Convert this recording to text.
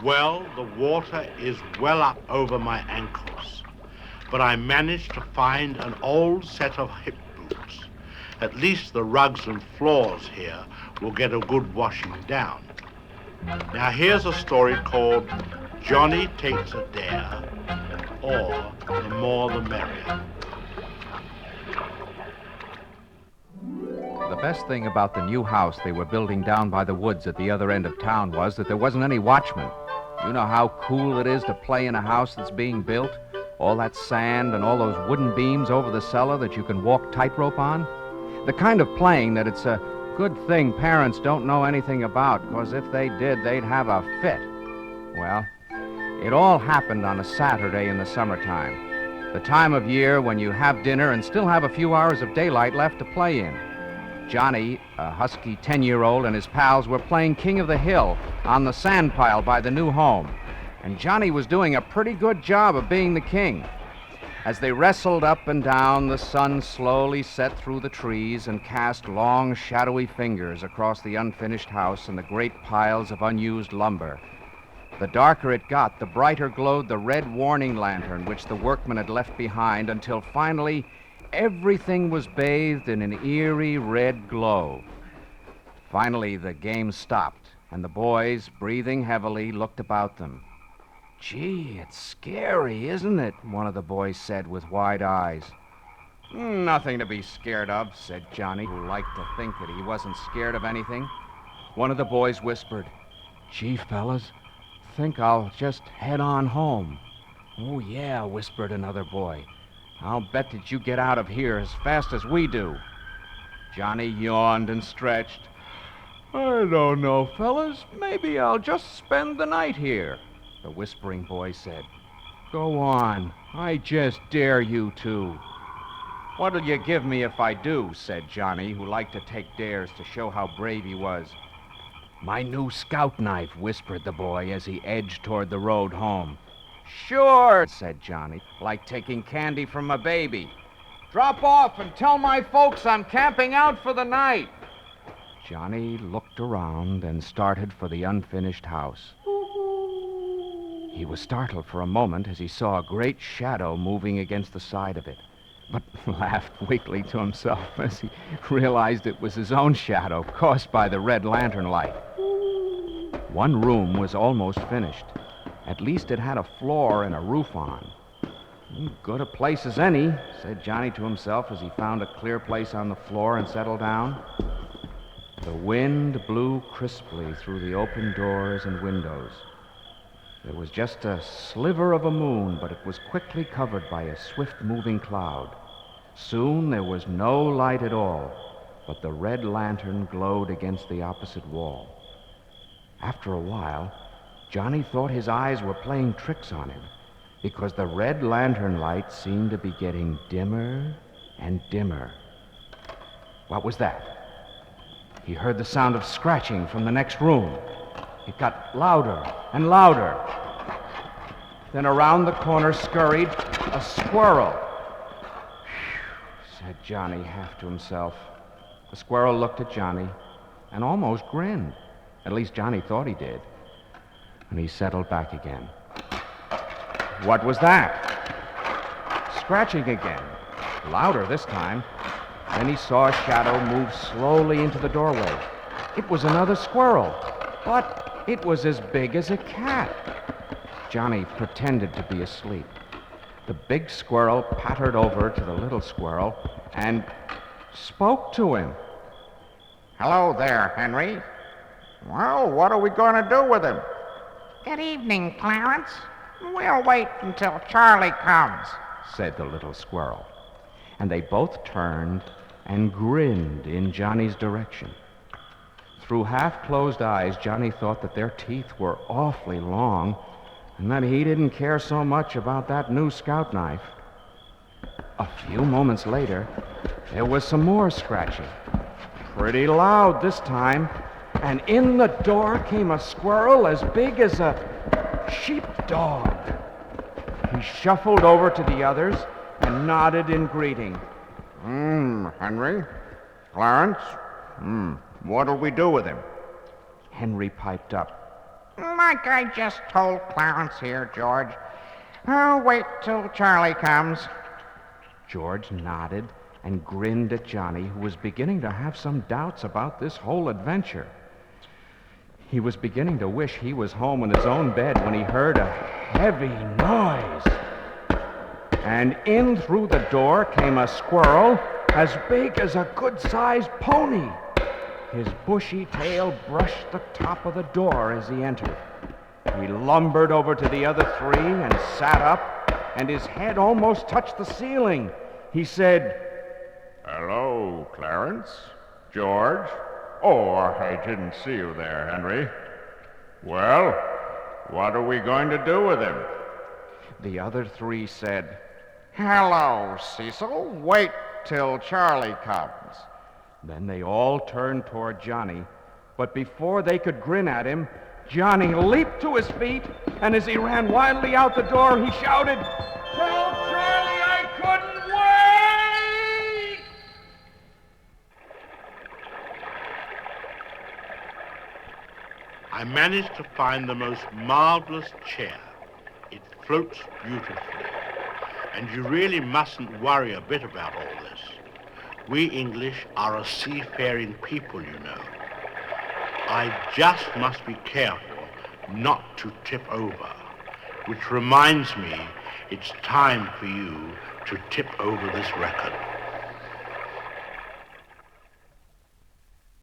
Well, the water is well up over my ankles, but I managed to find an old set of hip boots. At least the rugs and floors here will get a good washing down. Now here's a story called Johnny Takes a Dare, or The More the Merrier. The best thing about the new house they were building down by the woods at the other end of town was that there wasn't any watchman. You know how cool it is to play in a house that's being built? All that sand and all those wooden beams over the cellar that you can walk tightrope on? The kind of playing that it's a good thing parents don't know anything about, because if they did, they'd have a fit. Well, it all happened on a Saturday in the summertime, the time of year when you have dinner and still have a few hours of daylight left to play in. Johnny, a husky 10-year-old, and his pals were playing King of the Hill on the sand pile by the new home. And Johnny was doing a pretty good job of being the king. As they wrestled up and down, the sun slowly set through the trees and cast long, shadowy fingers across the unfinished house and the great piles of unused lumber. The darker it got, the brighter glowed the red warning lantern which the workmen had left behind, until finally everything was bathed in an eerie red glow. Finally, the game stopped, and the boys, breathing heavily, looked about them. "Gee, it's scary, isn't it?" one of the boys said with wide eyes. "Nothing to be scared of," said Johnny, who liked to think that he wasn't scared of anything. One of the boys whispered, "Gee, fellas, think I'll just head on home." "Oh, yeah," whispered another boy. "I'll bet that you get out of here as fast as we do." Johnny yawned and stretched. "I don't know, fellas. Maybe I'll just spend the night here," the whispering boy said. "Go on. I just dare you to." "What'll you give me if I do?" said Johnny, who liked to take dares to show how brave he was. "My new scout knife," whispered the boy as he edged toward the road home. "Sure," said Johnny, "like taking candy from a baby. Drop off and tell my folks I'm camping out for the night." Johnny looked around and started for the unfinished house. He was startled for a moment as he saw a great shadow moving against the side of it, but laughed weakly to himself as he realized it was his own shadow caused by the red lantern light. One room was almost finished. At least it had a floor and a roof on. "Good a place as any," said Johnny to himself as he found a clear place on the floor and settled down. The wind blew crisply through the open doors and windows. There was just a sliver of a moon, but it was quickly covered by a swift-moving cloud. Soon there was no light at all, but the red lantern glowed against the opposite wall. After a while, Johnny thought his eyes were playing tricks on him, because the red lantern light seemed to be getting dimmer and dimmer. What was that? He heard the sound of scratching from the next room. It got louder and louder. Then around the corner scurried a squirrel. "Phew," said Johnny, half to himself. The squirrel looked at Johnny and almost grinned. At least Johnny thought he did. And he settled back again. What was that? Scratching again. Louder this time. Then he saw a shadow move slowly into the doorway. It was another squirrel, but it was as big as a cat. Johnny pretended to be asleep. The big squirrel pattered over to the little squirrel and spoke to him. "Hello there, Henry. Well, what are we going to do with him?" "Good evening, Clarence. We'll wait until Charlie comes," said the little squirrel. And they both turned and grinned in Johnny's direction. Through half-closed eyes, Johnny thought that their teeth were awfully long and that he didn't care so much about that new scout knife. A few moments later, there was some more scratching. Pretty loud this time, and in the door came a squirrel as big as a sheepdog. He shuffled over to the others and nodded in greeting. Henry? Clarence? What'll we do with him?" Henry piped up. Like I just told Clarence here, George. I'll wait till Charlie comes. George nodded and grinned at Johnny, who was beginning to have some doubts about this whole adventure. He was beginning to wish he was home in his own bed when he heard a heavy noise. And in through the door came a squirrel as big as a good-sized pony. His bushy tail brushed the top of the door as he entered. He lumbered over to the other three and sat up, and his head almost touched the ceiling. He said, Hello, Clarence. George. Oh, I didn't see you there, Henry. Well, what are we going to do with him? The other three said, Hello, Cecil. Wait till Charlie comes. Then they all turned toward Johnny, but before they could grin at him, Johnny leaped to his feet, and as he ran wildly out the door, he shouted, Tell Charlie I couldn't wait! I managed to find the most marvelous chair. It floats beautifully. And you really mustn't worry a bit about all this. We English are a seafaring people, you know. I just must be careful not to tip over, which reminds me it's time for you to tip over this record.